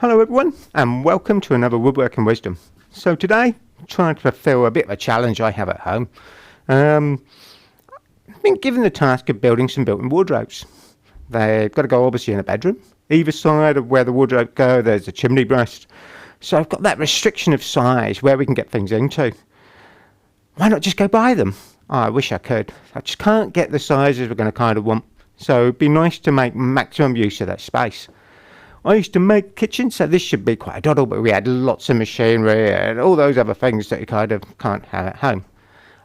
Hello everyone and welcome to another Woodworking Wisdom. So today I'm trying to fulfill a bit of a challenge I have at home. I've been given the task of building some built-in wardrobes. They've got to go obviously in a bedroom. Either side of where the wardrobe go there's a chimney breast. So I've got that restriction of size where we can get things into. Why not just go buy them? Oh, I wish I could. I just can't get the sizes we're going to kind of want. So it'd be nice to make maximum use of that space. I used to make kitchens, so this should be quite a doddle, but we had lots of machinery and all those other things that you kind of can't have at home.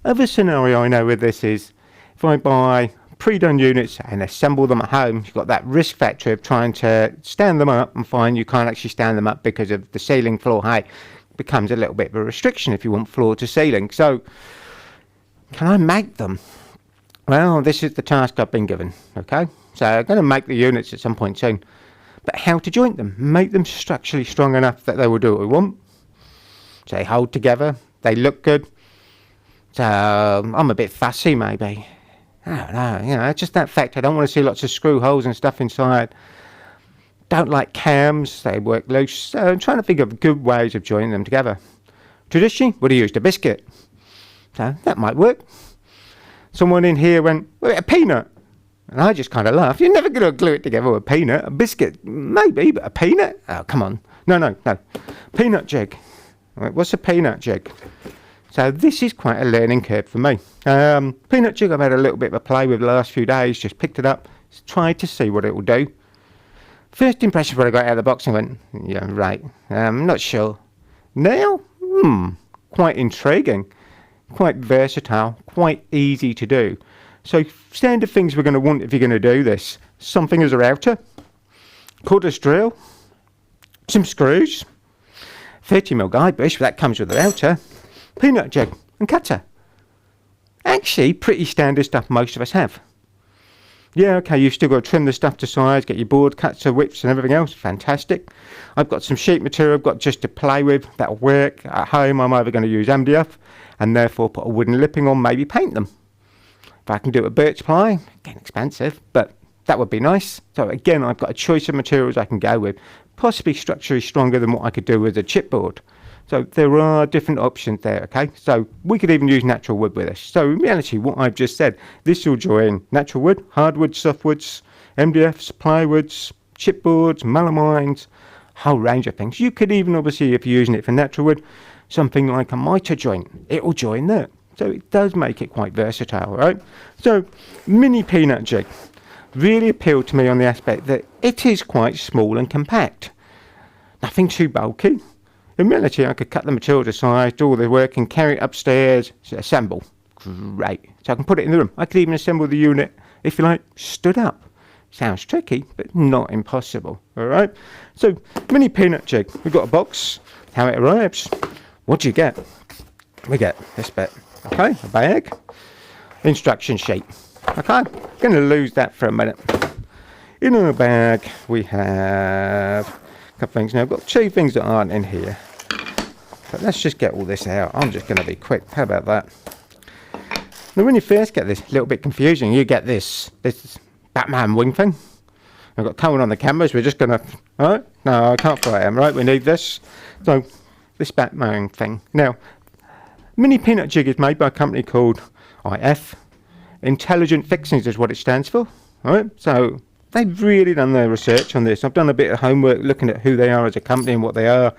Other scenario I know with this is if I buy pre-done units and assemble them at home, you've got that risk factor of trying to stand them up and find you can't actually stand them up because of the ceiling floor height. It becomes a little bit of a restriction if you want floor to ceiling. So can I make them? Well, this is the task I've been given, okay? So I'm going to make the units at some point soon. But how to joint them? Make them structurally strong enough that they will do what we want. So they hold together, they look good. So I'm a bit fussy maybe. I don't know, you know, just that fact. I don't want to see lots of screw holes and stuff inside. Don't like cams, they work loose. So I'm trying to think of good ways of joining them together. Traditionally, would have used a biscuit. So that might work. Someone in here went, well, a peanut. And I just kind of laughed. You're never going to glue it together with a peanut. A biscuit, maybe, but a peanut? Oh, come on. No. Peanut jig. Right, what's a peanut jig? So this is quite a learning curve for me. Peanut jig I've had a little bit of a play with the last few days. Just picked it up. Tried to see what it will do. First impression when I got out of the box and went, yeah, right. I'm not sure. Now, quite intriguing. Quite versatile. Quite easy to do. So standard things we're going to want if you're going to do this. Something as a router, cordless drill, some screws, 30mm guide bush, that comes with the router, peanut jig and cutter. Actually pretty standard stuff most of us have. Yeah, okay, you've still got to trim the stuff to size, get your board cuts to widths and everything else. Fantastic. I've got some sheet material I've got just to play with. That'll work. At home I'm either going to use MDF and therefore put a wooden lipping on, maybe paint them. If I can do it with birch ply, again expensive, but that would be nice. So again, I've got a choice of materials I can go with, possibly structurally stronger than what I could do with a chipboard. So there are different options there, okay? So we could even use natural wood with this. So in reality, what I've just said, this will join natural wood, hardwood, softwoods, MDFs, plywoods, chipboards, melamines, whole range of things. You could even, obviously, if you're using it for natural wood, something like a mitre joint, it will join there. So it does make it quite versatile, right? So mini peanut jig really appealed to me on the aspect that it is quite small and compact. Nothing too bulky. In reality, I could cut the material to size, do all the work and carry it upstairs, assemble. Great. So I can put it in the room. I could even assemble the unit, if you like, stood up. Sounds tricky, but not impossible, all right? So mini peanut jig. We've got a box, how it arrives. What do you get? We get this bit. Okay, a bag, instruction sheet. Okay, I'm going to lose that for a minute. In our bag we have a couple of things. Now I've got two things that aren't in here. But let's just get all this out. I'm just going to be quick. How about that? Now when you first get this, a little bit confusing. You get this Batman wing thing. I've got Cohen on the cameras. We're just going to... Alright? No, I can't fly him, right? We need this. So, this Batman thing. Now... Mini peanut jig is made by a company called IF. Intelligent Fixings is what it stands for. Right? So they've really done their research on this. I've done a bit of homework looking at who they are as a company and what they are.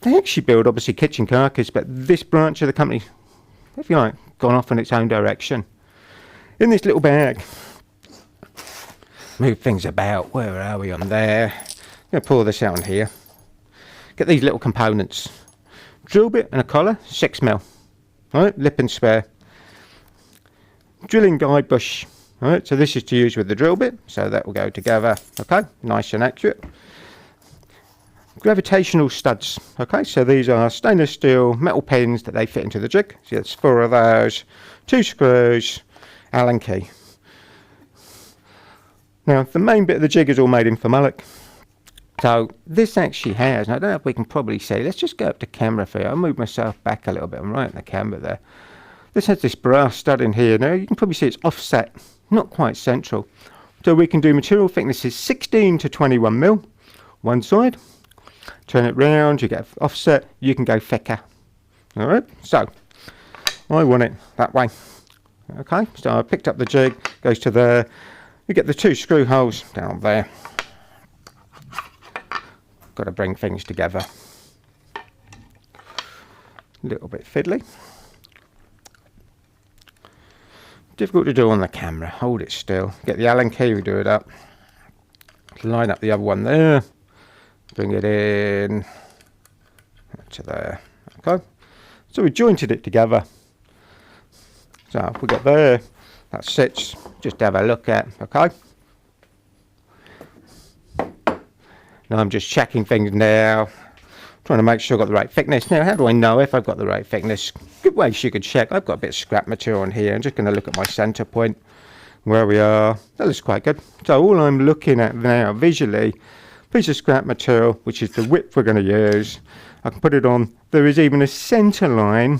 They actually build obviously kitchen carcass, but this branch of the company, if you like, gone off in its own direction. In this little bag, move things about. Where are we on there? I'm going to pull this out on here. Get these little components. Drill bit and a collar, 6mm. Right, lip and spare. Drilling guide bush. Right, so this is to use with the drill bit, so that will go together. Okay, nice and accurate. Gravitational studs. Okay, so these are stainless steel metal pins that they fit into the jig. So that's 4 of those, 2 screws, Allen key. Now the main bit of the jig is all made in formalic. So this actually has, and I don't know if we can probably see, let's just go up to camera for you. I'll move myself back a little bit. I'm right in the camera there. This has this brass stud in here. Now you can probably see it's offset, not quite central. So we can do material thicknesses 16 to 21mm, one side, turn it round, you get offset, you can go thicker. Alright, so I want it that way. Okay, so I picked up the jig, goes to there, you get the 2 screw holes down there. Got to bring things together. A little bit fiddly. Difficult to do on the camera. Hold it still. Get the Allen key, we do it up. Line up the other one there. Bring it in to there. Okay. So we jointed it together. So if we get there, that sits. Just have a look at. Okay. Now I'm just checking things now. Trying to make sure I've got the right thickness. Now, how do I know if I've got the right thickness? Good ways you could check. I've got a bit of scrap material on here. I'm just going to look at my center point, where we are. That looks quite good. So all I'm looking at now, visually, piece of scrap material, which is the width we're going to use. I can put it on. There is even a center line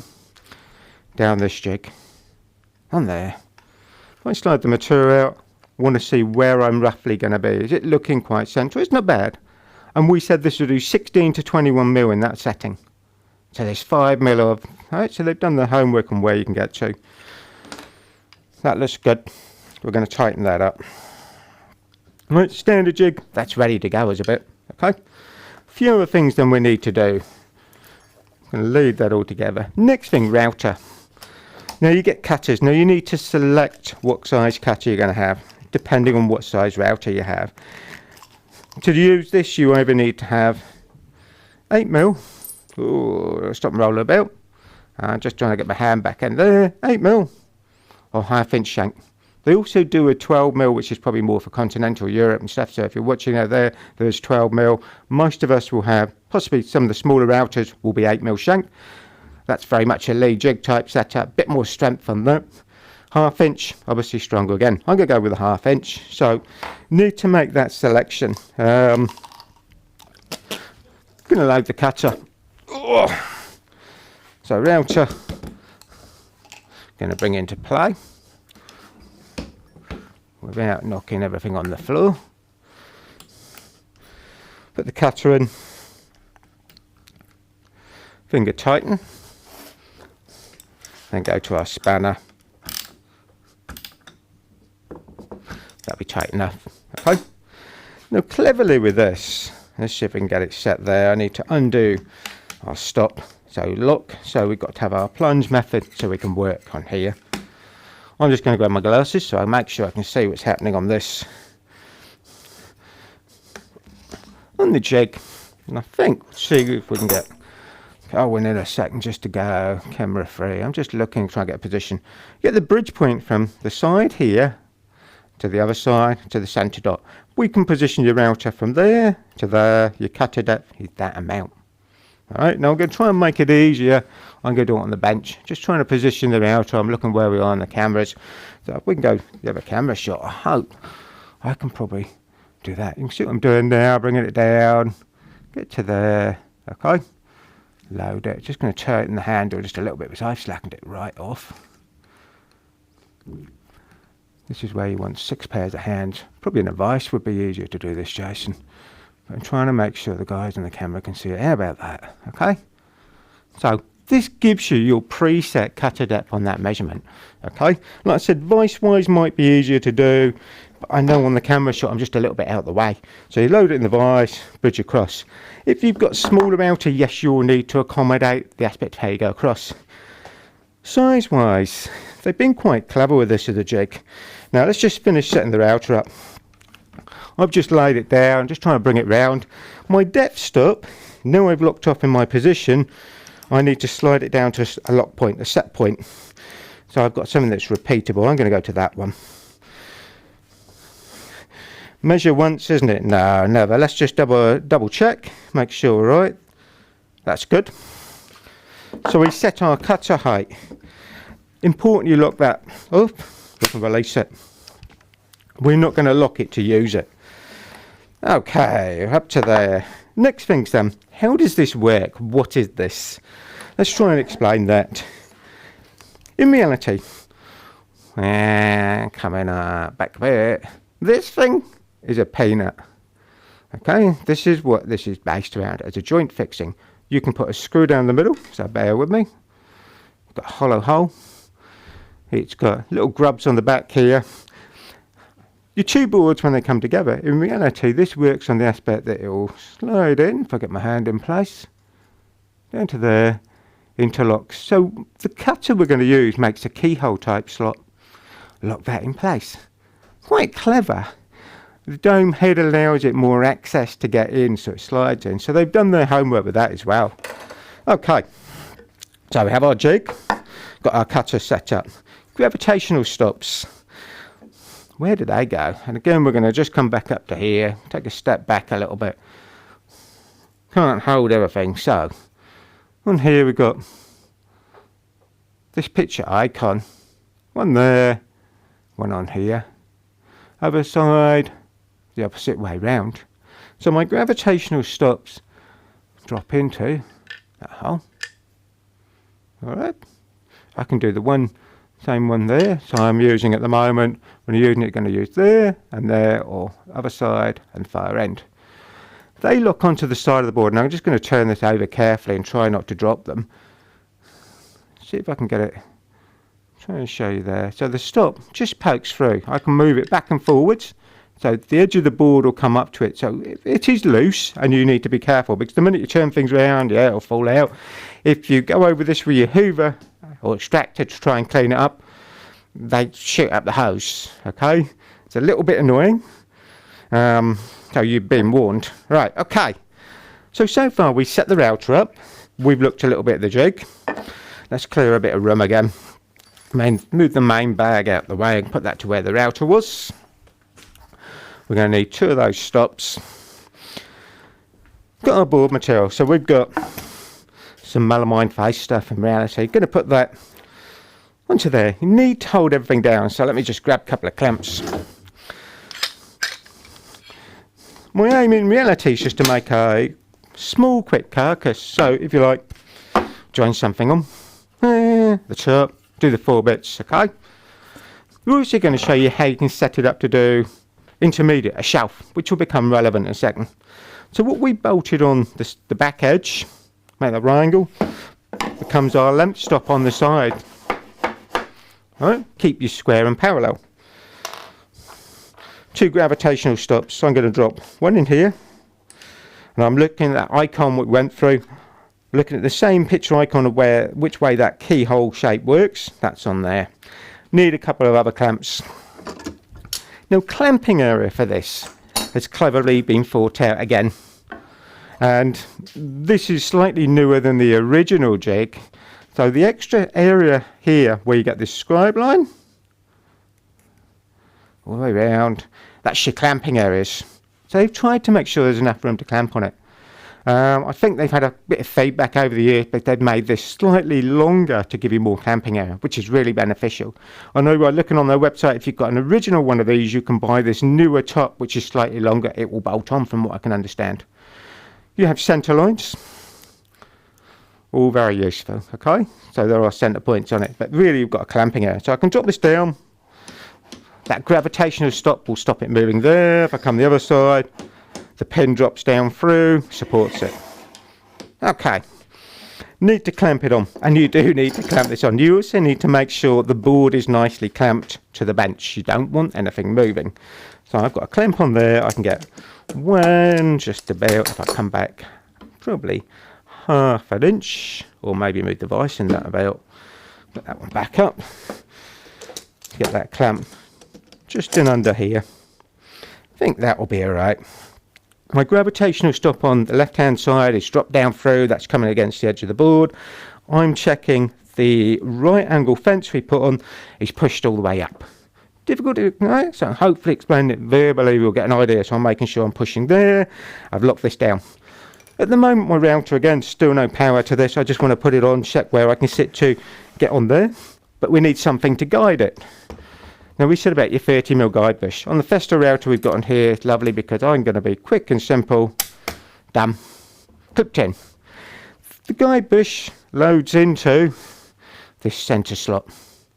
down this jig. On there. If I slide the material out, I want to see where I'm roughly going to be. Is it looking quite central? It's not bad. And we said this would do 16 to 21 mil in that setting. So there's 5 mil of, alright, so they've done the homework on where you can get to. That looks good. We're going to tighten that up. Right, standard jig, that's ready to go as a bit. Okay. Few other things than we need to do. I'm going to lead that all together. Next thing, router. Now you get cutters. Now you need to select what size cutter you're going to have, depending on what size router you have. To use this, you either need to have 8 mil. Ooh, stop and roll about. Just trying to get my hand back in there. 8 mil or 1/2 inch shank. They also do a 12 mil, which is probably more for continental Europe and stuff. So if you're watching out there, there's 12 mil. Most of us will have, possibly some of the smaller routers will be 8 mil shank. That's very much a lead jig type setup. Bit more strength on that. 1/2 inch, obviously stronger again. I'm going to go with a 1/2 inch. So need to make that selection. Going to load the cutter. Oh. So router, going to bring into play without knocking everything on the floor. Put the cutter in. Finger tighten. Then go to our spanner. That'll be tight enough. Okay. Now cleverly with this, let's see if we can get it set there. I need to undo our stop. So lock. So we've got to have our plunge method so we can work on here. I'm just going to grab my glasses so I make sure I can see what's happening on this. On the jig. And I think, see if we can get, oh, we need a second just to go camera free. I'm just looking, trying to get a position. Get the bridge point from the side here to the other side to the center dot. We can position your router from there to there. Your cutter depth is that amount. Alright, now I'm going to try and make it easier. I'm going to do it on the bench. Just trying to position the router. I'm looking where we are on the cameras. So if we can go the other camera shot, I hope I can probably do that. You can see what I'm doing now, bringing it down. Get to there. Okay. Load it. Just going to tighten the handle just a little bit because I've slackened it right off. This is where you want 6 pairs of hands. Probably in a vice would be easier to do this, Jason. But I'm trying to make sure the guys on the camera can see it. How about that? Okay. So this gives you your preset cutter depth on that measurement. Okay. Like I said, vice-wise might be easier to do. But I know on the camera shot I'm just a little bit out of the way. So you load it in the vice, bridge across. If you've got smaller router, yes, you'll need to accommodate the aspect of how you go across. Size-wise, they've been quite clever with this as a jig. Now let's just finish setting the router up. I've just laid it down, just trying to bring it round. My depth stop, now I've locked off in my position, I need to slide it down to a lock point, a set point. So I've got something that's repeatable. I'm going to go to that one. Measure once, isn't it? No, never. Let's just double check, make sure we're right. That's good. So we set our cutter height. Important you lock that up, we can release it. We're not going to lock it to use it. Okay, up to there. Next things then, how does this work? What is this? Let's try and explain that. In reality, coming up back a bit, this thing is a peanut. Okay, this is what this is based around as a joint fixing. You can put a screw down the middle, so bear with me. Got a hollow hole. It's got little grubs on the back here. Your two boards, when they come together, in reality, this works on the aspect that it will slide in, if I get my hand in place, down to there, interlocks. So the cutter we're going to use makes a keyhole type slot. Lock that in place. Quite clever. The dome head allows it more access to get in, so it slides in. So they've done their homework with that as well. Okay, so we have our jig, got our cutter set up. Gravitational stops. Where do they go? And again, we're going to just come back up to here, take a step back a little bit. Can't hold everything, so on here we've got this picture icon. One there, one on here. Other side, the opposite way round. So my gravitational stops drop into that hole. Alright, I can do the same one there, so I'm using at the moment, when I'm using it, going to use there and there, or other side and far end. They lock onto the side of the board. Now I'm just going to turn this over carefully and try not to drop them. See if I can get it. Try and show you there. So the stop just pokes through. I can move it back and forwards. So the edge of the board will come up to it. So it is loose and you need to be careful because the minute you turn things around, yeah, it'll fall out. If you go over this with your hoover or extractor to try and clean it up, they shoot up the hose. Okay, it's a little bit annoying. So you've been warned. Right, okay. So far we set the router up. We've looked a little bit at the jig. Let's clear a bit of room again. Move the main bag out the way and put that to where the router was. We're going to need 2 of those stops. Got our board material. So we've got some melamine face stuff in reality. Going to put that onto there. You need to hold everything down. So let me just grab a couple of clamps. My aim in reality is just to make a small quick carcass. So if you like, join something on the top, do the 4 bits, okay? We're also going to show you how you can set it up to do intermediate, a shelf, which will become relevant in a second. So what we bolted on the back edge, make that right angle, becomes our lamp stop on the side. All right, keep you square and parallel. 2 gravitational stops, so I'm going to drop one in here, and I'm looking at that icon we went through, looking at the same picture icon of which way that keyhole shape works. That's on there. Need a couple of other clamps. Now, clamping area for this has cleverly been thought out again, and this is slightly newer than the original jig. So the extra area here where you get this scribe line all the way around, that's your clamping areas. So they've tried to make sure there's enough room to clamp on it. I think they've had a bit of feedback over the years, but they've made this slightly longer to give you more clamping area, which is really beneficial. I know by looking on their website, if you've got an original one of these, you can buy this newer top, which is slightly longer. It will bolt on from what I can understand. You have centre lines, all very useful, okay? So there are centre points on it, but really you've got a clamping area. So I can drop this down. That gravitational stop will stop it moving there. If I come the other side, the pin drops down through, supports it. Okay, need to clamp it on, and you do need to clamp this on. You also need to make sure the board is nicely clamped to the bench. You don't want anything moving. So I've got a clamp on there. I can get one just about, if I come back, probably half an inch, or maybe move the vise in that about. Put that one back up. Get that clamp just in under here. I think that will be alright. My gravitational stop on the left hand side is dropped down through, that's coming against the edge of the board. I'm checking the right angle fence we put on is pushed all the way up. Difficult to, right? So hopefully explain it verbally, we'll get an idea. So I'm making sure I'm pushing there. I've locked this down. At the moment my router, again, still no power to this. I just want to put it on, check where I can sit to get on there. But we need something to guide it. Now we said about your 30mm guide bush. On the FESTOOL router we've got on here, it's lovely because I'm going to be quick and simple. Done. Clipped in. The guide bush loads into this centre slot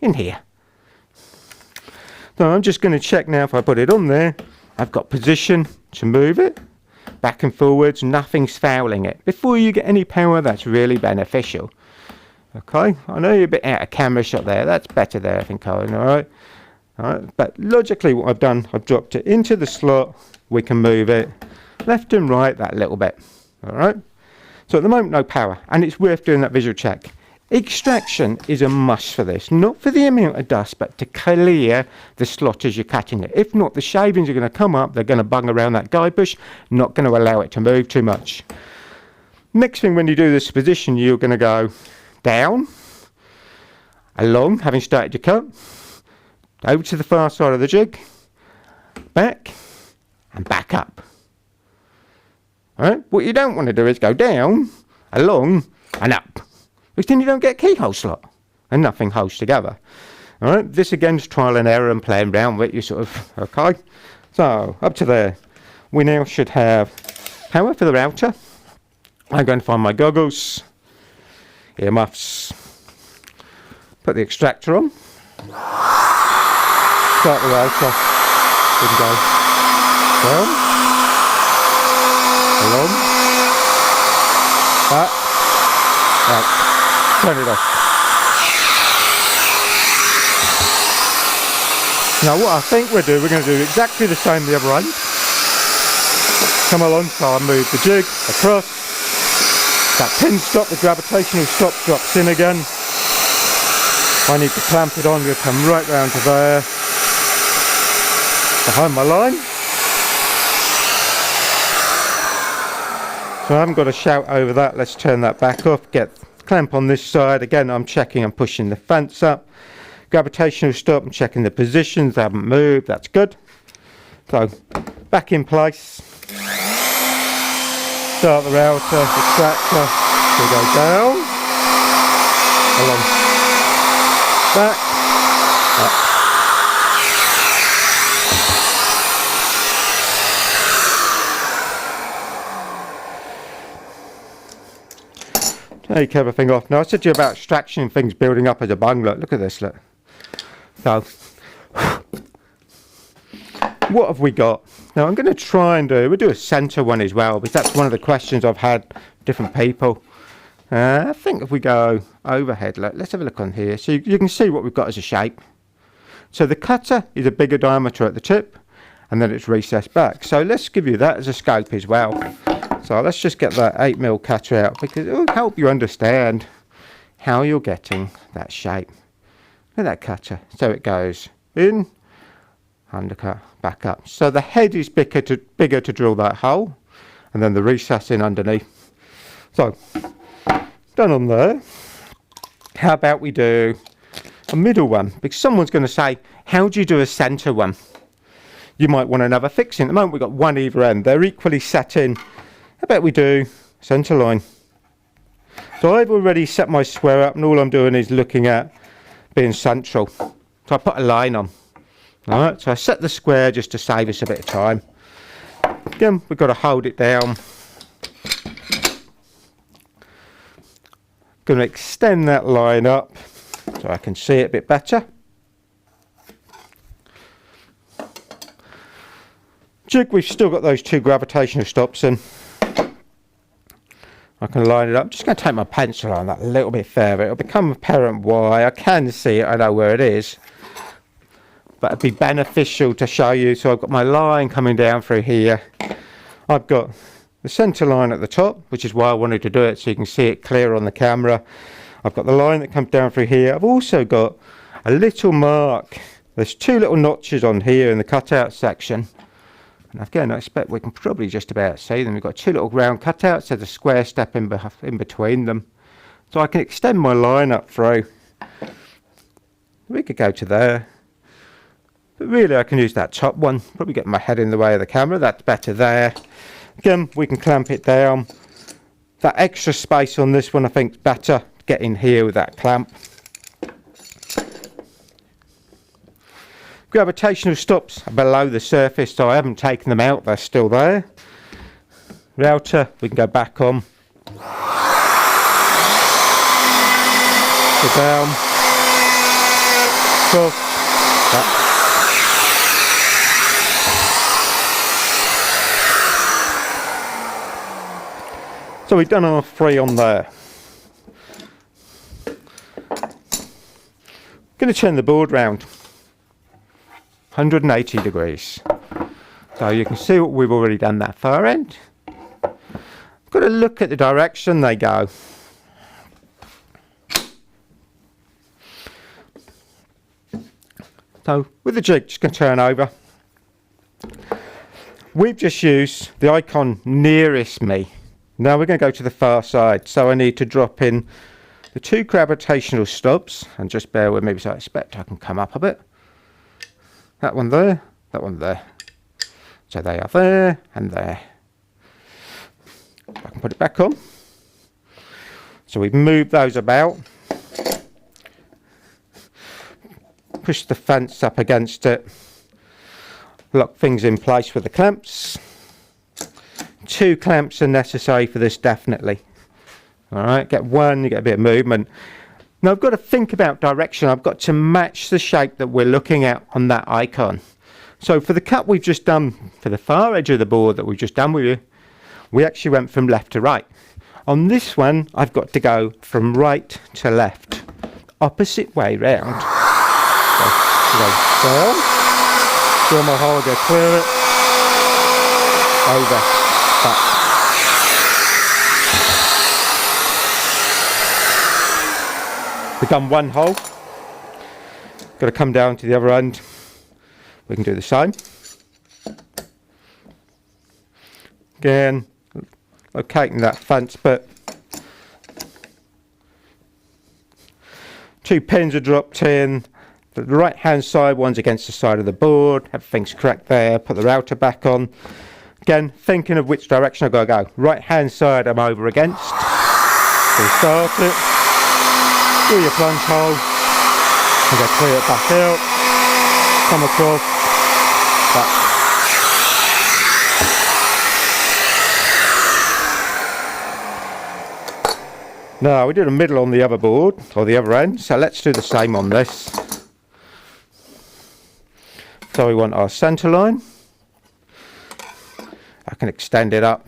in here. So I'm just going to check now if I put it on there. I've got position to move it. back and forwards, nothing's fouling it. Before you get any power, that's really beneficial. Okay, I know you're a bit out of camera shot there, that's better there I think, Colin, alright? Alright, but logically what I've done, I've dropped it into the slot, we can move it left and right that little bit, alright? So at the moment no power, and it's worth doing that visual check. Extraction is a must for this, not for the amount of dust, but to clear the slot as you're cutting it. If not, the shavings are going to come up, they're going to bung around that guide bush, not going to allow it to move too much. Next thing when you do this position, you're going to go down, along, having started your cut, over to the far side of the jig, back, and back up. Alright, what you don't want to do is go down, along, and up. Because then you don't get a keyhole slot and nothing holds together. Alright, this again is trial and error and playing around with you sort of, okay. So, up to there. We now should have power for the router. I'm going to find my goggles, earmuffs, put the extractor on, start the router, we can go down, along, back, out. Turn it off. Now what I think we're going to do exactly the same the other end. Come along, so I move the jig across. That pin stop, the gravitational stop drops in again. If I need to clamp it on, we'll come right round to there. Behind my line. So I haven't got a shout over that, let's turn that back off, get clamp on this side. Again, I'm checking and pushing the fence up. Gravitational stop, I'm checking the positions, they haven't moved, that's good. So, back in place. Start the router, extractor, we go down, along, back, up. Take everything off. Now I said to you about extraction things building up as a bung. Look at this, look. So, what have we got? Now I'm going to try and we'll do a centre one as well, because that's one of the questions I've had different people. I think if we go overhead, let's have a look on here. So you can see what we've got as a shape. So the cutter is a bigger diameter at the tip, and then it's recessed back. So let's give you that as a scope as well. So let's just get that 8mm cutter out, because it will help you understand how you're getting that shape. Look at that cutter. So it goes in, undercut, back up. So the head is bigger to drill that hole, and then the recess in underneath. So, done on there. How about we do a middle one? Because someone's going to say, how do you do a centre one? You might want another fixing. At the moment we've got one either end. They're equally set in. How about we do centre line? So I've already set my square up, and all I'm doing is looking at being central. So I put a line on. Alright, so I set the square just to save us a bit of time. Again, we've got to hold it down. Going to extend that line up so I can see it a bit better. Jig, we've still got those two gravitational stops in. I can line it up. I'm just going to take my pencil on that a little bit further. It'll become apparent why. I can see it, I know where it is. But it'd be beneficial to show you. So I've got my line coming down through here. I've got the centre line at the top, which is why I wanted to do it, so you can see it clear on the camera. I've got the line that comes down through here. I've also got a little mark. There's two little notches on here in the cutout section. And again, I expect we can probably just about see them. We've got two little round cutouts. There's a square step in between them. So I can extend my line up through. We could go to there. But really I can use that top one. Probably get my head in the way of the camera. That's better there. Again, we can clamp it down. That extra space on this one I think is better. Get in here with that clamp. Gravitational stops are below the surface, so I haven't taken them out, they're still there. Router, we can go back on. Go down. Cross. Back. So we've done our 3 on there. Going to turn the board round 180 degrees. So you can see what we've already done that far end. Got to look at the direction they go. So with the jig, just going to turn over. We've just used the icon nearest me. Now we're going to go to the far side. So I need to drop in the 2 gravitational stubs, and just bear with me because I expect I can come up a bit. That one there, that one there. So they are there and there. I can put it back on. So we've moved those about. Push the fence up against it. Lock things in place with the clamps. 2 clamps are necessary for this, definitely. Alright, get 1, you get a bit of movement. Now I've got to think about direction. I've got to match the shape that we're looking at on that icon. So for the cut we've just done, for the far edge of the board that we've just done with you, we actually went from left to right. On this one, I've got to go from right to left. Opposite way round. So, go down, drill my hole, go clear it, over, back. We've done 1 hole. Got to come down to the other end. We can do the same. Again, locating that fence bit. 2 pins are dropped in. The right hand side one's against the side of the board. Everything's correct there. Put the router back on. Again, thinking of which direction I've got to go. Right hand side I'm over against. So start it. Do your plunge hole. And go clear it back out. Come across. Back. Now we did a middle on the other board, or the other end, so let's do the same on this. So we want our centre line. I can extend it up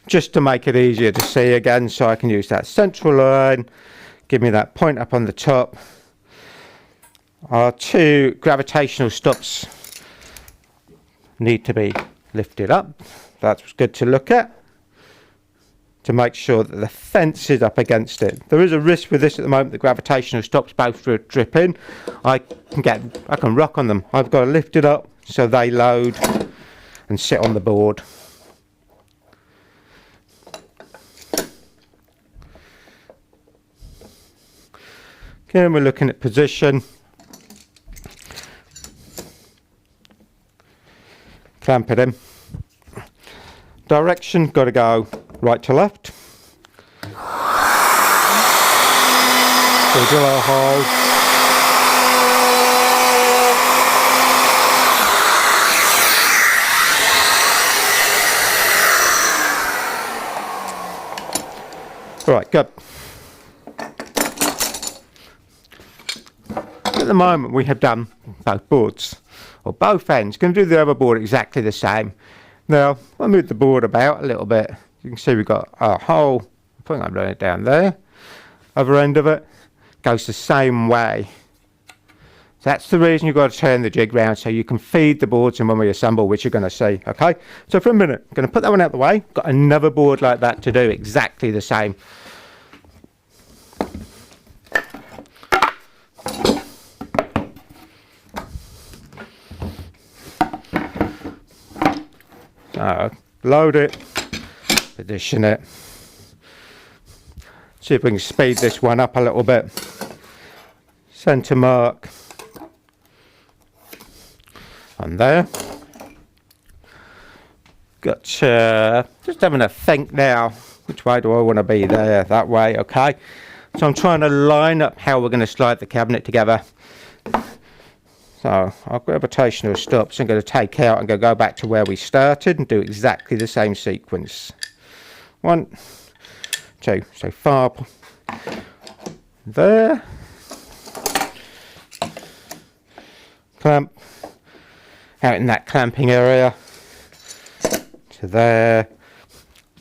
just to make it easier to see again, so I can use that central line, give me that point up on the top. Our 2 gravitational stops need to be lifted up. That's good to look at, to make sure that the fence is up against it. There is a risk with this at the moment. The gravitational stops both drip in. I can rock on them. I've got to lift it up so they load and sit on the board. Again, we're looking at position. Clamp it in. Direction, got to go right to left. So we drill our hole. Right, good. At the moment we have done both boards, or both ends. Going to do the other board exactly the same. Now, I'll move the board about a little bit. You can see we've got our hole. I think I'm running it down there. Other end of it goes the same way. So that's the reason you've got to turn the jig round, so you can feed the boards in when we assemble, which you're going to see. Okay, so for a minute, I'm going to put that one out the way. Got another board like that to do exactly the same. So, load it, position it. See if we can speed this one up a little bit. Centre mark on there. Got just having a think now, which way do I want to be there? That way, okay. So I'm trying to line up how we're going to slide the cabinet together. So our gravitational stops I'm going to take out and go back to where we started and do exactly the same sequence. 1, 2, so far there. Clamp out in that clamping area to there.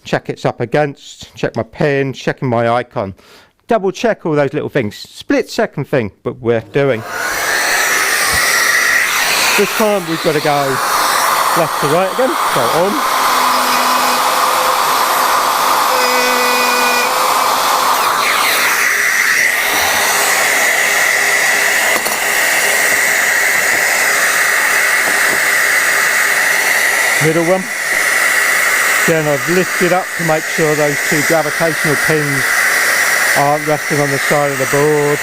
check it's up against, check my pin, checking my icon. Double check all those little things. Split second thing, but worth doing. This time we've got to go left to right again, so on. Middle one. Then I've lifted up to make sure those two gravitational pins aren't resting on the side of the board.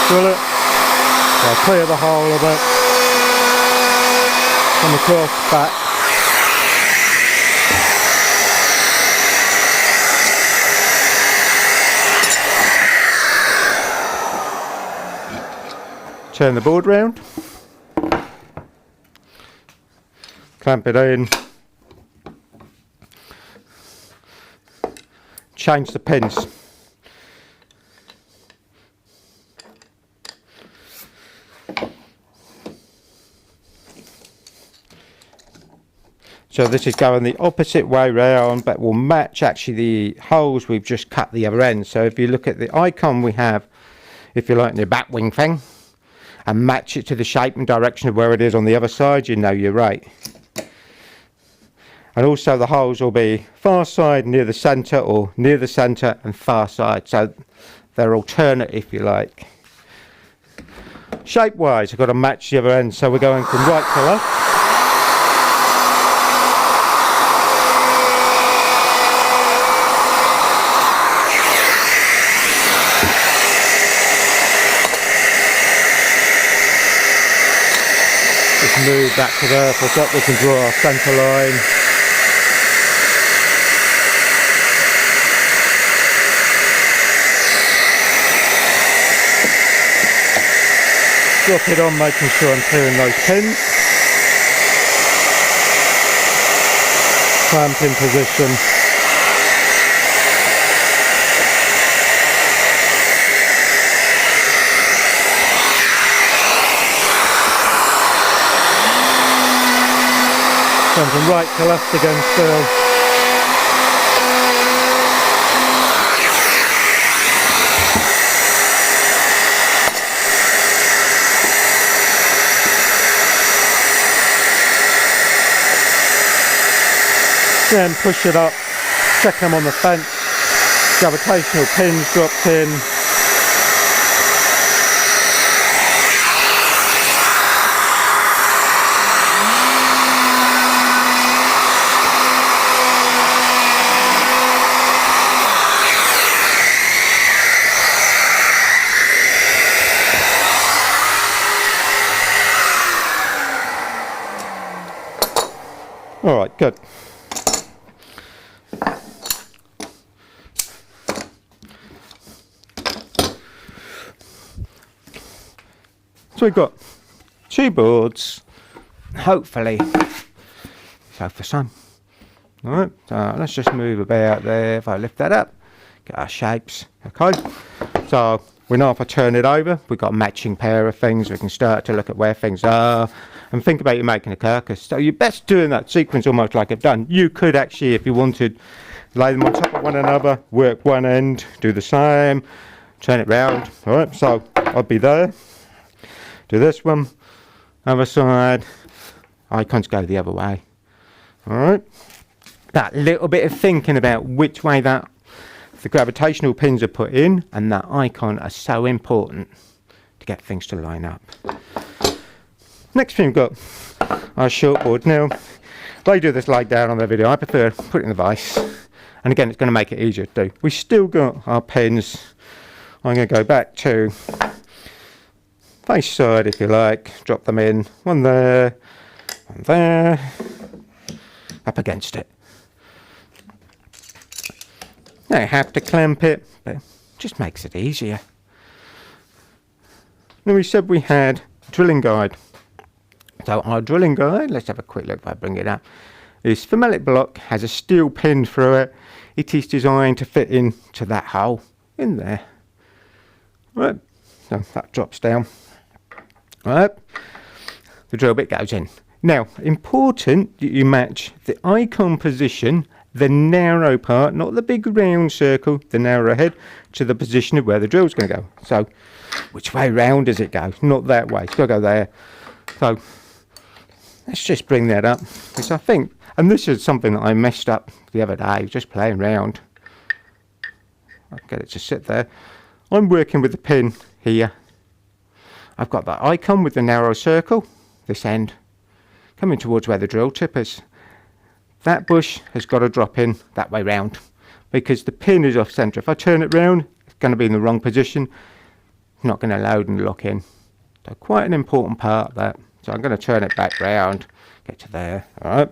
Drill it, so I'll clear the hole of it, come across, back. Turn the board round, clamp it in, change the pins. So this is going the opposite way round, but will match actually the holes we've just cut the other end. So if you look at the icon we have, if you like, the back wing thing, and match it to the shape and direction of where it is on the other side, you know you're right. And also the holes will be far side near the centre, or near the centre and far side. So they're alternate, if you like. Shape wise, I've got to match the other end. So we're going from right to left. Move back to there, so we can draw our centre line. Drop it on, making sure I'm clearing those pins. Clamp in position. Going from right to left again still. Then push it up, check them on the fence, gravitational pins dropped in. Alright, good. So we've got two boards, hopefully, so for some. Alright, so let's just move about there. If I lift that up, get our shapes. Okay, so we know if I turn it over, we've got a matching pair of things. We can start to look at where things are and think about you making a carcass. So you're best doing that sequence almost like I've done. You could actually, if you wanted, lay them on top of one another, work one end, do the same, turn it round. Alright, so I'll be there. Do this one, other side, icons go the other way. Alright, that little bit of thinking about which way that the gravitational pins are put in and that icon are so important to get things to line up. Next thing we've got our short board. Now, they do this laid down on their video. I prefer put it in the vise, and again it's going to make it easier to do. We still got our pins. I'm going to go back to face side if you like, drop them in, one there, up against it. Now you have to clamp it, but it just makes it easier. Now we said we had a drilling guide. So our drilling guide, let's have a quick look if I bring it up. This formallic block has a steel pin through it. It is designed to fit into that hole in there. Right, so that drops down. Right, the drill bit goes in. Now, important that you match the icon position, the narrow part, not the big round circle, the narrow head, to the position of where the drill's going to go. So, which way round does it go? Not that way, it's got to go there. So, let's just bring that up, because I think, and this is something that I messed up the other day, just playing around. I'll get it to sit there. I'm working with the pin here. I've got that icon with the narrow circle, this end, coming towards where the drill tip is. That bush has got to drop in that way round, because the pin is off centre. If I turn it round, it's going to be in the wrong position. It's not going to load and lock in. So quite an important part of that. So I'm going to turn it back round, get to there. Alright.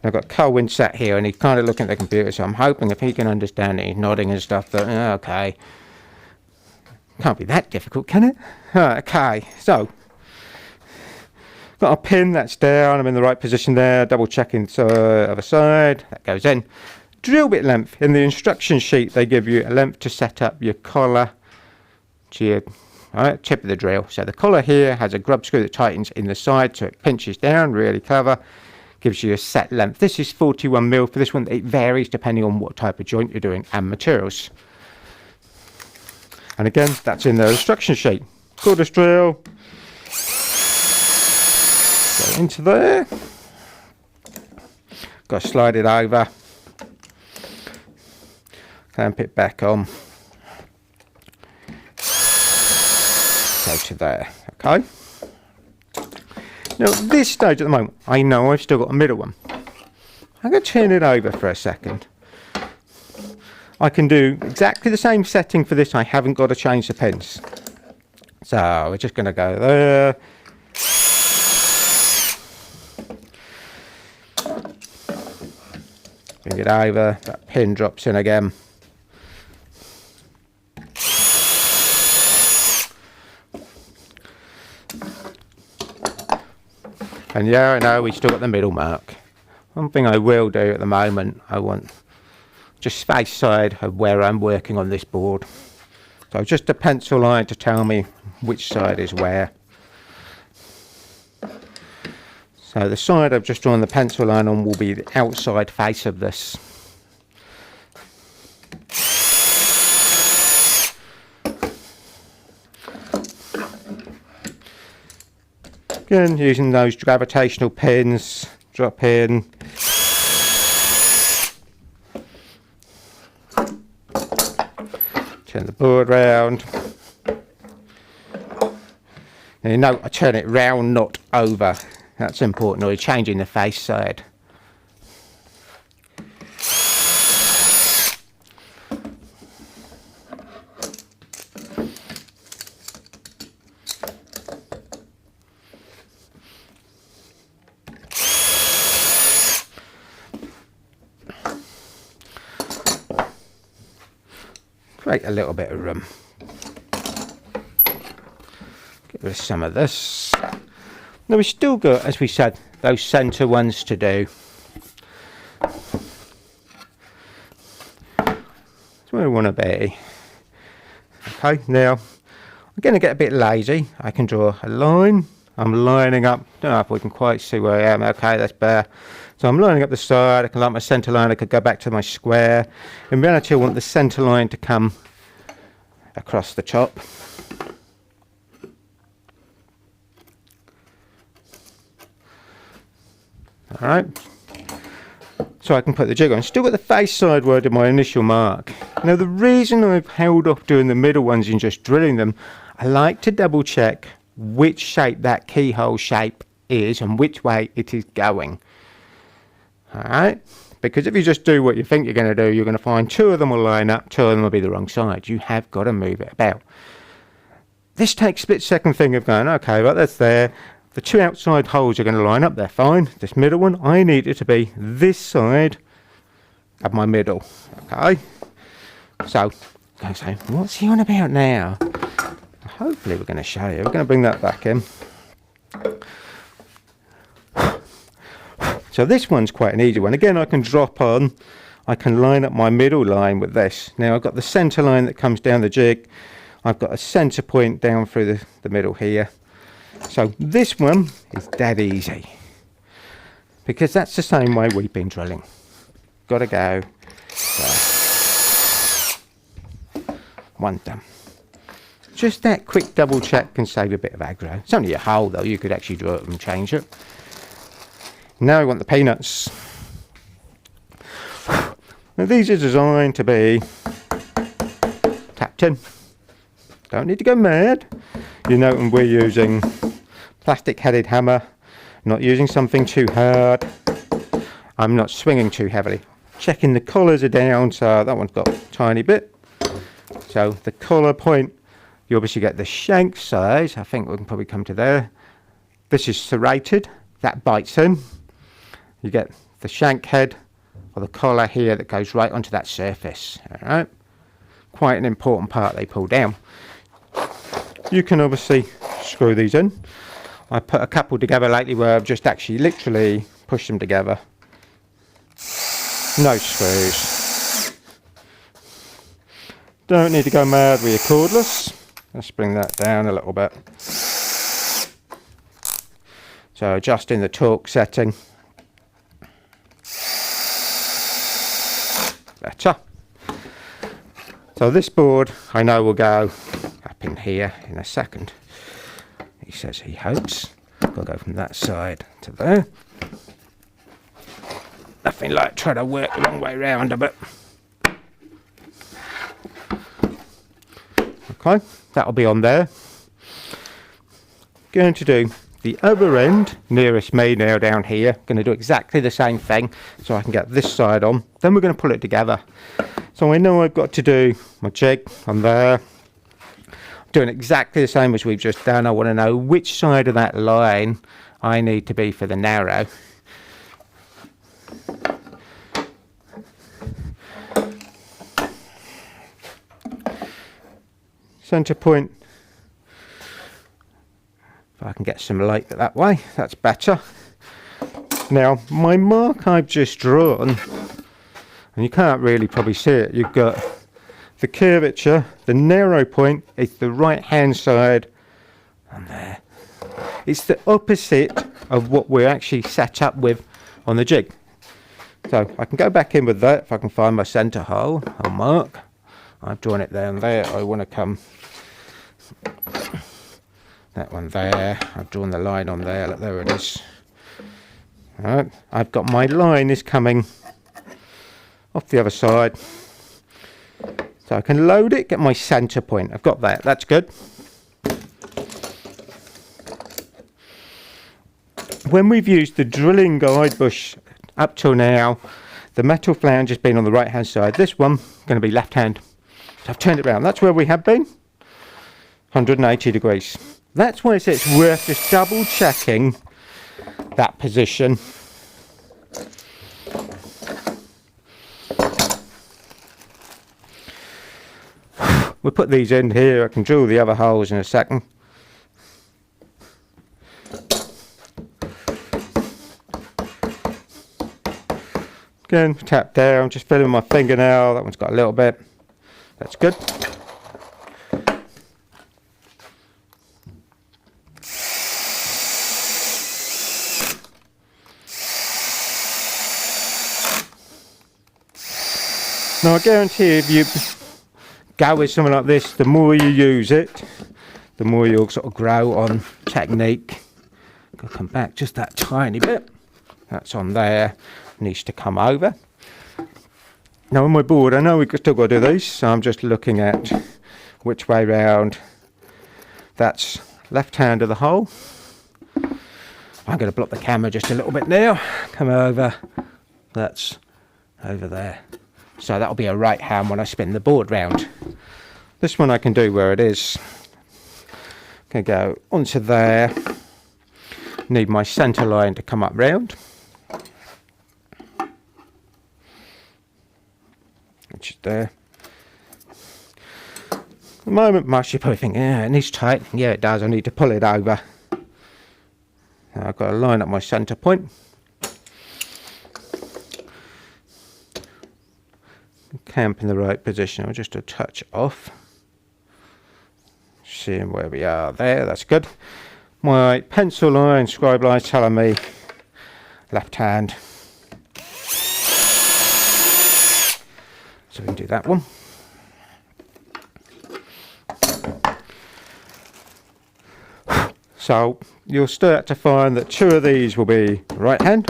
I've got Colwyn sat here and he's kind of looking at the computer, so I'm hoping if he can understand it, he's nodding and stuff, that, okay. Can't be that difficult, can it? Okay, so, got a pin that's down, I'm in the right position there, double checking the other side, that goes in. Drill bit length, in the instruction sheet they give you a length to set up your collar to your tip of the drill. So the collar here has a grub screw that tightens in the side so it pinches down, really clever. Gives you a set length. This is 41mm for this one. It varies depending on what type of joint you're doing and materials. And again, that's in the instruction sheet. Cordless drill. Go into there. Got to slide it over. Clamp it back on. Go to there. Okay. Now at this stage at the moment, I know I've still got a middle one. I'm going to turn it over for a second. I can do exactly the same setting for this. I haven't got to change the pins. So we're just going to go there. Bring it over, that pin drops in again. And yeah, I know we still got the middle mark. One thing I will do at the moment, I want just space side of where I'm working on this board. So just a pencil line to tell me which side is where. So the side I've just drawn the pencil line on will be the outside face of this. Again, using those gravitational pins, drop in. Turn the board round. And you know, I turn it round, not over. That's important, or you're changing the face side. Create a little bit of room. Get rid of some of this. Now we've still got, as we said, those centre ones to do. That's where I want to be. Okay, now I'm going to get a bit lazy. I can draw a line. I'm lining up. Don't know if we can quite see where I am. Okay, that's better. So I'm lining up the side. I can line my centre line. I could go back to my square. In reality, I want the centre line to come across the top. Alright, so I can put the jig on. Still got the face side where I did my initial mark. Now the reason I've held off doing the middle ones and just drilling them, I like to double check which shape that keyhole shape is and which way it is going. Alright, because if you just do what you think you're going to do, you're going to find two of them will line up, two of them will be the wrong side. You have got to move it about. This takes a split second thing of going, okay, well that's there. the two outside holes are going to line up, they're fine. This middle one, I need it to be this side of my middle. Okay, so I say, what's he on about now? Hopefully we're going to show you. We're going to bring that back in. So this one's quite an easy one. Again, I can drop on, I can line up my middle line with this. Now I've got the centre line that comes down the jig. I've got a centre point down through the middle here. So this one is dead easy, because that's the same way we've been drilling. Got to go. So, one done. Just that quick double check can save a bit of aggro. It's only a hole though, you could actually draw it and change it. Now we want the peanuts. Now these are designed to be tapped in. Don't need to go mad. You know, when we're using plastic headed hammer, not using something too hard. I'm not swinging too heavily. Checking the collars are down, so that one's got a tiny bit. So the collar point, you obviously get the shank size. I think we can probably come to there. This is serrated, that bites in. You get the shank head or the collar here that goes right onto that surface. All right, quite an important part they pull down. You can obviously screw these in. I put a couple together lately where I've just actually literally pushed them together. No screws. Don't need to go mad with your cordless. Let's bring that down a little bit. So adjusting the torque setting. Better. So this board I know will go up in here in a second. He says he hopes. I'll go from that side to there. Nothing like trying to work the wrong way round a bit. Okay, that'll be on there. Going to do the other end nearest me now down here. Going to do exactly the same thing so I can get this side on. Then we're going to pull it together. So I know I've got to do my jig on there. Doing exactly the same as we've just done. I want to know which side of that line I need to be for the narrow. Centre point. If I can get some light that way, that's better. Now my mark I've just drawn, and you can't really probably see it, you've got the curvature, the narrow point is the right hand side on there. It's the opposite of what we're actually set up with on the jig. So I can go back in with that if I can find my centre hole. I'll mark. I've drawn it down there. I want to come that one there. I've drawn the line on there. Look, there it is. Alright, I've got my line is coming off the other side. So I can load it, get my centre point. I've got that. That's good. When we've used the drilling guide bush up till now, the metal flange has been on the right hand side. This one going to be left hand. So I've turned it around. That's where we have been. 180 degrees. That's why it's worth just double checking that position. We'll put these in here. I can drill the other holes in a second. Again, tap down, just filling my fingernail. That one's got a little bit. That's good. Now I guarantee if you go with something like this, the more you use it, the more you'll sort of grow on technique. I'll come back just that tiny bit. That's on there. Needs to come over. Now on my board, I know we've still got to do these, so I'm just looking at which way round. That's left hand of the hole. I'm going to block the camera just a little bit now. Come over. That's over there. So that'll be a right hand when I spin the board round. This one I can do where it is. Can go onto there. Need my centre line to come up round, which is there. At the moment, Marsh, you're probably thinking, yeah, it needs tightening. Yeah, it does. I need to pull it over. Now I've got to line up my centre point. Camp in the right position. I'll just a touch off. Seeing where we are there. That's good. My pencil line, scribe line telling me left hand. So we can do that one. So you'll start to find that 2 of these will be right hand,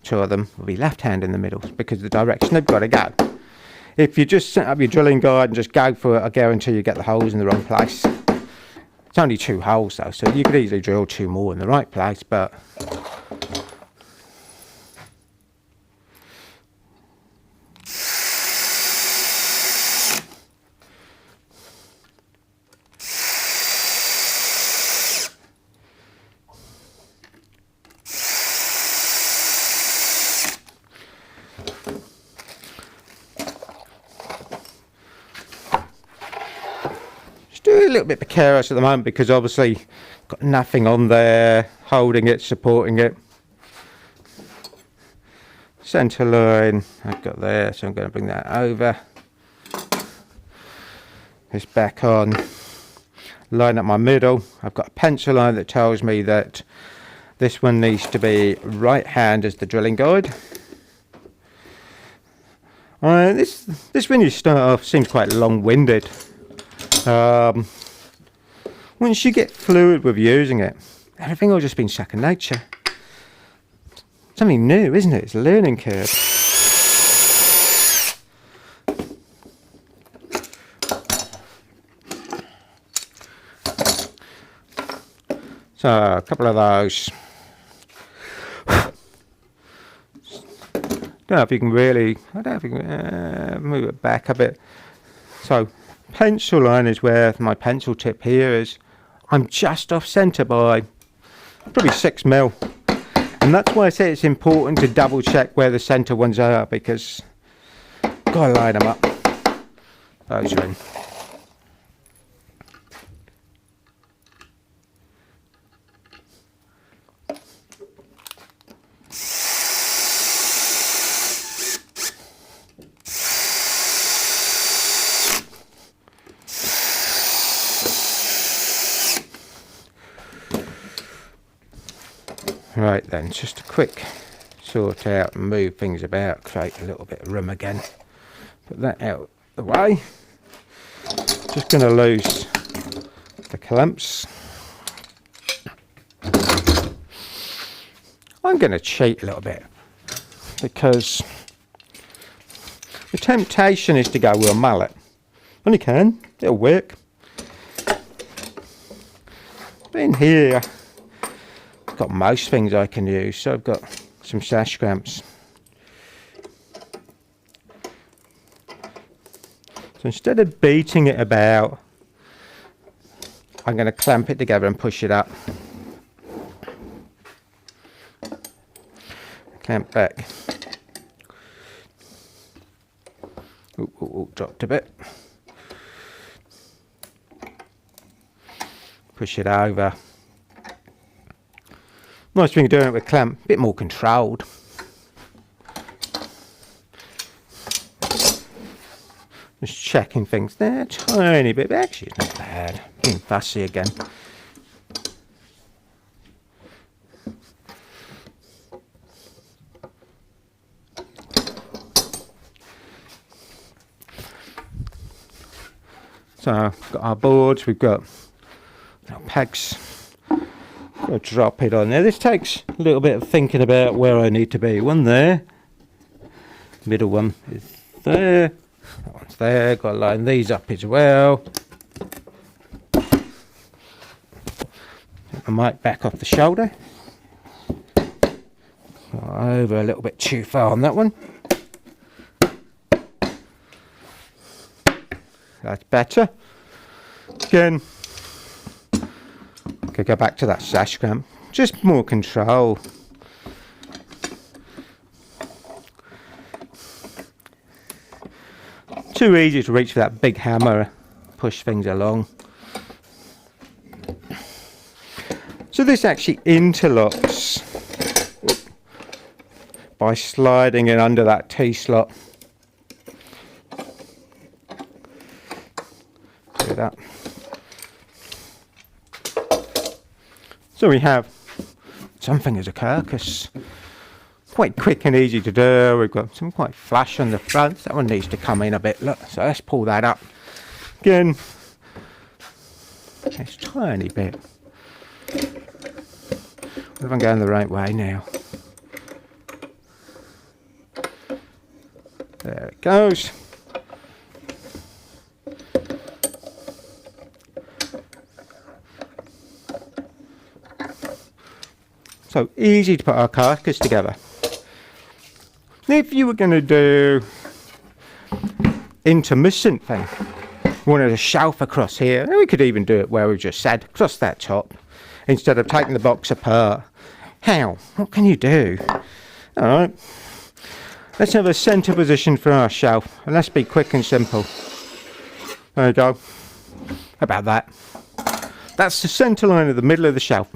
2 of them will be left hand in the middle because of the direction they've got to go. If you just set up your drilling guide and just go for it, I guarantee you get the holes in the wrong place. It's only 2 holes though, so you could easily drill 2 more in the right place, but do a little bit precarious at the moment because obviously got nothing on there holding it, supporting it. Centre line I've got there, so I'm going to bring that over. This back on, line up my middle. I've got a pencil line that tells me that this one needs to be right hand as the drilling guide. This when you start off seems quite long-winded. Once you get fluid with using it, everything will just be second nature. Something new, isn't it? It's a learning curve. So a couple of those. Don't know if you can really, I don't know if you can move it back a bit. So pencil line is where my pencil tip here is. I'm just off centre by probably 6 mil. And that's why I say it's important to double check where the centre ones are, because I've got to line them up. Those are in. Right then, just a quick sort out and move things about, create a little bit of room again. Put that out the way. Just going to loose the clamps. I'm going to cheat a little bit because the temptation is to go with a mallet. And you can, it'll work. But in here, got most things I can use, so I've got some sash clamps. So instead of beating it about, I'm going to clamp it together and push it up. Clamp back. Ooh, dropped a bit. Push it over. Nice thing of doing it with clamp, a bit more controlled. Just checking things there, tiny bit, but actually it's not bad. Being fussy again. So we've got our boards, we've got our pegs. I'll drop it on there. This takes a little bit of thinking about where I need to be. One there, middle one is there, that one's there. Got to line these up as well. I might back off the shoulder. Over a little bit too far on that one. That's better. Again, could go back to that sash clamp, just more control. Too easy to reach for that big hammer, push things along. So this actually interlocks by sliding it under that T-slot. Do that. So we have something as a carcass. Quite quick and easy to do. We've got some quite flash on the front. That one needs to come in a bit, look. So let's pull that up. Again, it's a tiny bit. What if I'm going the right way now? There it goes. So easy to put our carcass together. If you were going to do intermittent thing, wanted a shelf across here, we could even do it where we just said across that top instead of taking the box apart. How? What can you do? Alright, let's have a centre position for our shelf and let's be quick and simple. There we go. How about that? That's the centre line of the middle of the shelf.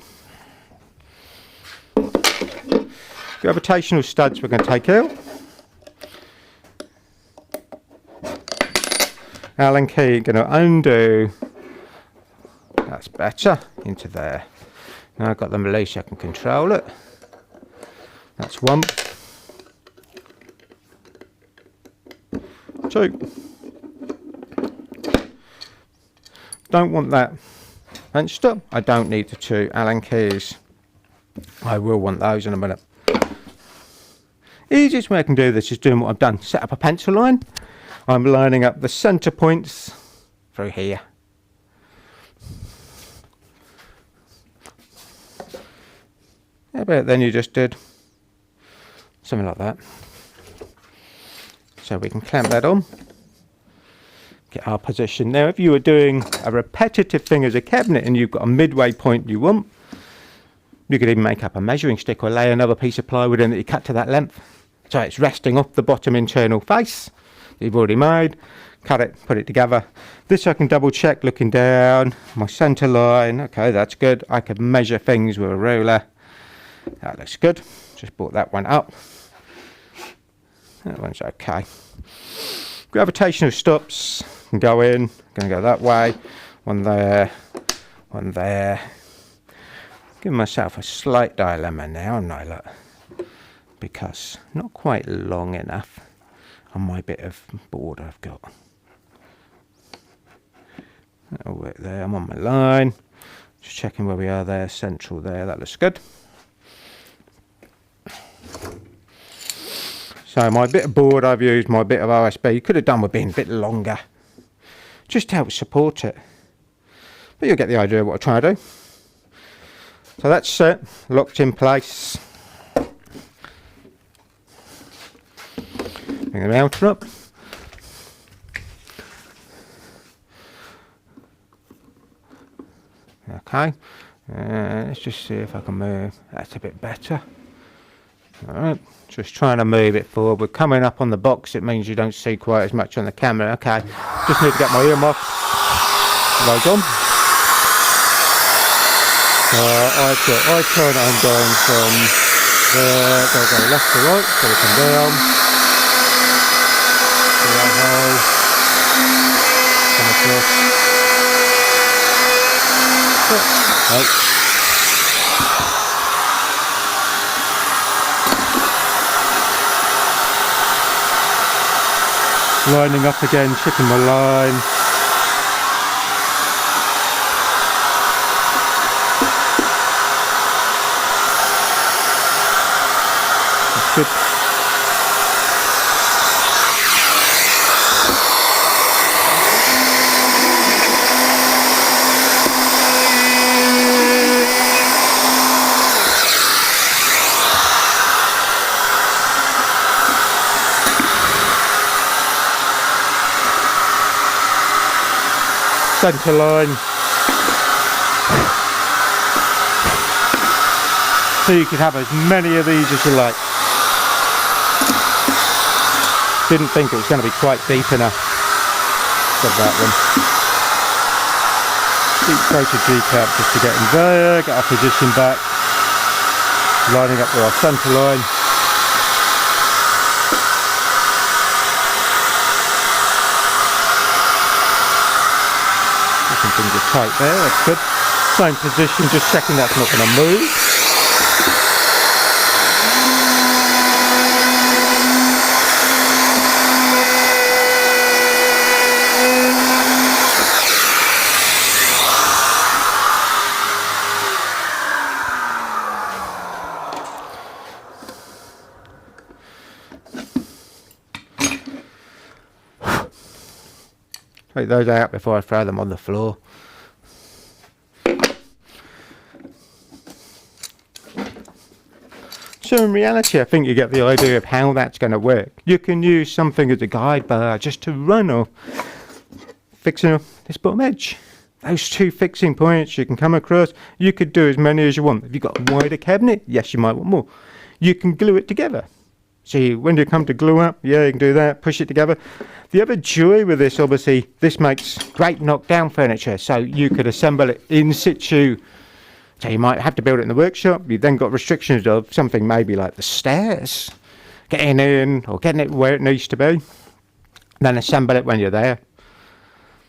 Gravitational studs we're going to take out. Allen key going to undo. That's better. Into there. Now I've got them release, I can control it. That's one. Two. Don't want that hunched up. I don't need the two Allen keys. I will want those in a minute. Easiest way I can do this is doing what I've done. Set up a pencil line. I'm lining up the centre points through here. How about then you just did something like that. So we can clamp that on. Get our position. Now if you were doing a repetitive thing as a cabinet and you've got a midway point you want, you could even make up a measuring stick or lay another piece of plywood in that you cut to that length. So it's resting off the bottom internal face that you've already made. Cut it, put it together. This I can double check looking down. My centre line, okay, that's good. I could measure things with a ruler. That looks good. Just brought that one up. That one's okay. Gravitational stops can go in. Going to go that way. One there, one there. Give myself a slight dilemma now, and I look, because not quite long enough on my bit of board I've got. That'll work there. I'm on my line. Just checking where we are there. Central there. That looks good. So my bit of board I've used, my bit of OSB, could have done with being a bit longer, just to help support it. But you'll get the idea of what I'm trying to do. So that's set, locked in place. Bring the mountain up. Okay, let's just see if I can move. That's a bit better. Alright, just trying to move it forward. We're coming up on the box, it means you don't see quite as much on the camera. Okay, just need to get my earmuff. Load on. I turn it, I'm going from there, go left to right, so we come down. To that hole. Come across. Right. Lining up again, chipping my line. That's good. Centre line. So you could have as many of these as you like. Didn't think it was going to be quite deep enough for that one. Deep throated G-cap just to get in there, get our position back, lining up with our centre line. Things are tight there, that's good. Same position, just checking that's not going to move. Take those out before I throw them on the floor. So in reality, I think you get the idea of how that's going to work. You can use something as a guide bar just to run off fixing this bottom edge. Those two fixing points you can come across. You could do as many as you want. If you've got a wider cabinet, yes, you might want more. You can glue it together. See, when you come to glue up, yeah, you can do that, push it together. The other joy with this, obviously, this makes great knockdown furniture. So you could assemble it in situ. So you might have to build it in the workshop. You've then got restrictions of something maybe like the stairs, getting in or getting it where it needs to be. Then assemble it when you're there.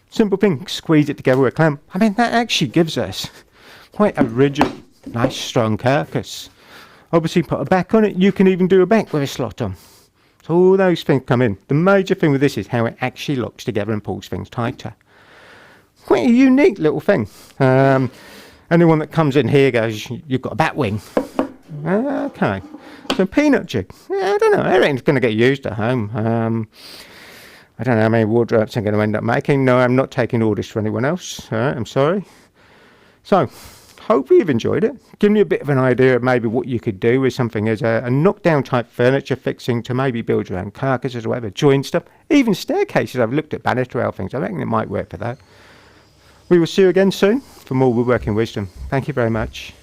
Simple thing, squeeze it together with a clamp. I mean, that actually gives us quite a rigid, nice, strong carcass. Obviously, put a back on it. You can even do a back with a slot on. So all those things come in. The major thing with this is how it actually locks together and pulls things tighter. Quite a unique little thing. Anyone that comes in here goes, you've got a bat wing. Okay. So Peanut Jig. Yeah, I don't know. Everything's going to get used at home. I don't know how many wardrobes I'm going to end up making. No, I'm not taking orders for anyone else. I'm sorry. So, hopefully you've enjoyed it. Giving you a bit of an idea of maybe what you could do with something as a knockdown type furniture fixing to maybe build your own carcasses or whatever, join stuff. Even staircases, I've looked at banister rail things. I reckon it might work for that. We will see you again soon for more Woodworking Wisdom. Thank you very much.